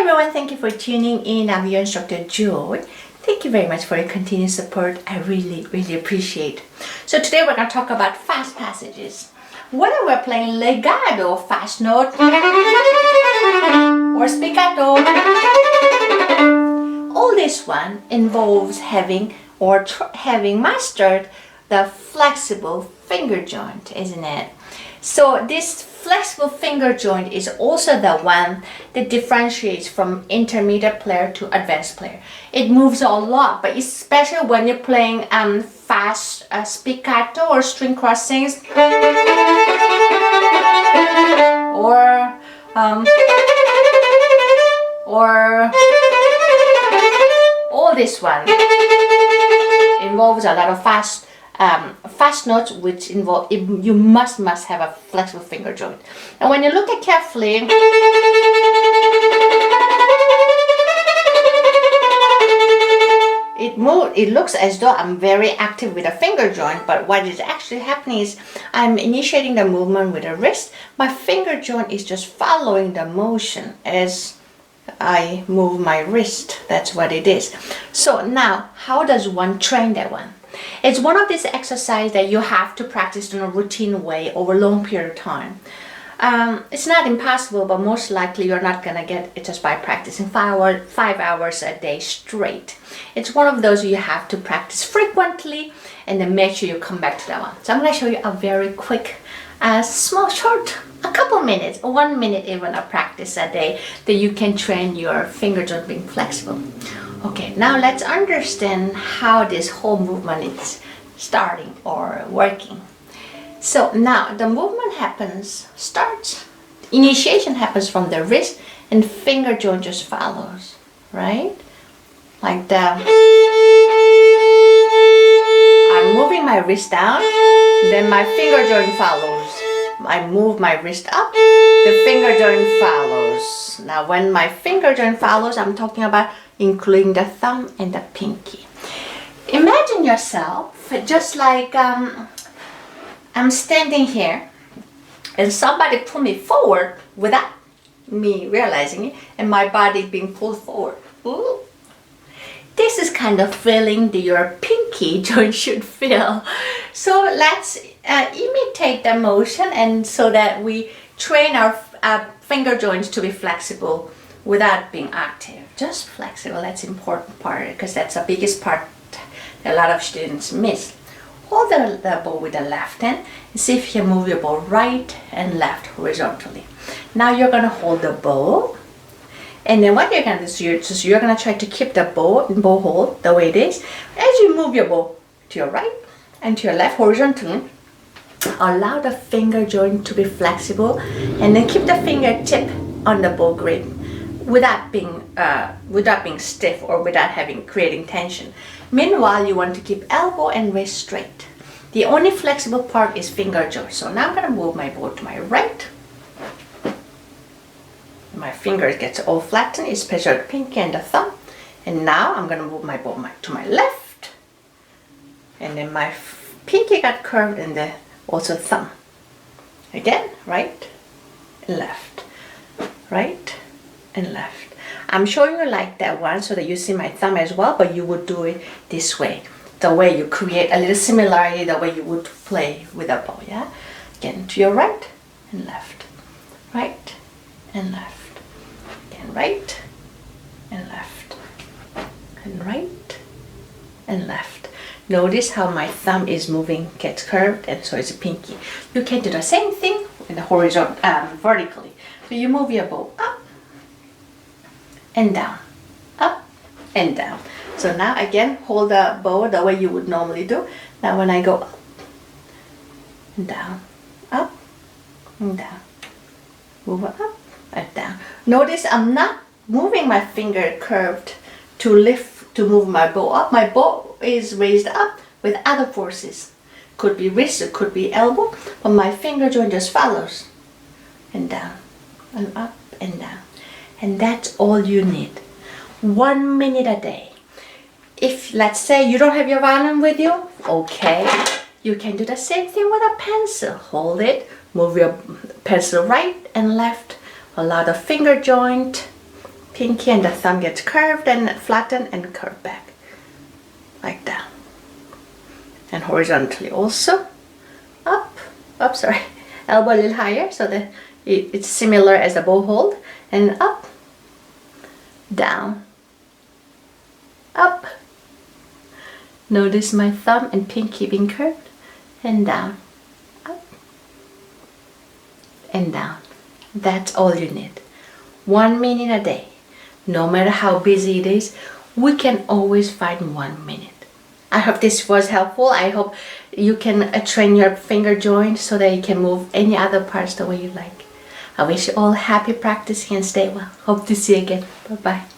Hi everyone, thank you for tuning in. I'm your instructor Joy. Thank you very much for your continued support. I really appreciate. So today we're going to talk about fast passages. Whether we're playing legato, fast note, or spiccato, all this one involves having mastered the flexible finger joint, isn't it? So this flexible finger joint is also the one that differentiates from intermediate player to advanced player. It moves a lot, but especially when you're playing fast spiccato or string crossings, or all this one involves a lot of fast notes, which involve you must have a flexible finger joint. And when you look at carefully, it looks as though I'm very active with a finger joint, but what is actually happening is I'm initiating the movement with a wrist. My finger joint is just following the motion as I move my wrist. That's what it is. So now, how does one train that one? It's one of these exercises that you have to practice in a routine way over a long period of time. It's not impossible, but most likely you're not going to get it just by practicing 5 hours a day straight. It's one of those you have to practice frequently and then make sure you come back to that one. So I'm going to show you a very quick, a couple minutes, 1 minute even of practice a day that you can train your finger joint being flexible. Okay, now let's understand how this whole movement is starting or working. So now the movement initiation happens from the wrist and finger joint just follows, right? Like that. I'm moving my wrist down, then my finger joint follows. I move my wrist up, the finger joint follows. Now when my finger joint follows, I'm talking about including the thumb and the pinky. Imagine yourself just like I'm standing here and somebody pulled me forward without me realizing it, and my body being pulled forward. Ooh. This is kind of feeling that your pinky joint should feel. So let's imitate the motion, and so that we train our finger joints to be flexible without being active. Just flexible, that's the important part, because that's the biggest part that a lot of students miss. Hold the bow with the left hand and see if you can move your bow right and left horizontally. Now you're going to hold the bow, and then what you're going to do is you're going to try to keep the bow hold the way it is. As you move your bow to your right and to your left horizontally, allow the finger joint to be flexible, and then keep the fingertip on the bow grip without being stiff or without creating tension. Meanwhile, you want to keep elbow and wrist straight. The only flexible part is finger joint. So now I'm going to move my bow to my right. My fingers get all flattened, especially the pinky and the thumb. And now I'm going to move my bow to my left. And then my pinky got curved, and then also thumb. Again, right and left, right and left. I'm showing you like that one so that you see my thumb as well, but you would do it this way. The way you create a little similarity, the way you would play with a bow, yeah? Again, to your right and left, right and left. Again, right and left, and right and left. Notice how my thumb is moving, gets curved, and so is the pinky. You can do the same thing in the horizontal, vertically. So you move your bow up and down, up and down. So now again, hold the bow the way you would normally do. Now when I go up and down, up and down, move up and down. Notice I'm not moving my finger curved to move my bow up. My bow is raised up with other forces. Could be wrist, it could be elbow, but my finger joint just follows. And down, and up, and down. And that's all you need. 1 minute a day. If, let's say, you don't have your violin with you, okay, you can do the same thing with a pencil. Hold it, move your pencil right and left, allow the finger joint, pinky and the thumb gets curved and flattened and curved back. Like that. And horizontally also. Up, sorry. Elbow a little higher so that it's similar as a bow hold. And up, down, up. Notice my thumb and pinky being curved. And down, up, and down. That's all you need. 1 minute a day. No matter how busy it is, we can always find 1 minute. I hope this was helpful. I hope you can train your finger joints so that you can move any other parts the way you like. I wish you all happy practicing and stay well. Hope to see you again. Bye-bye.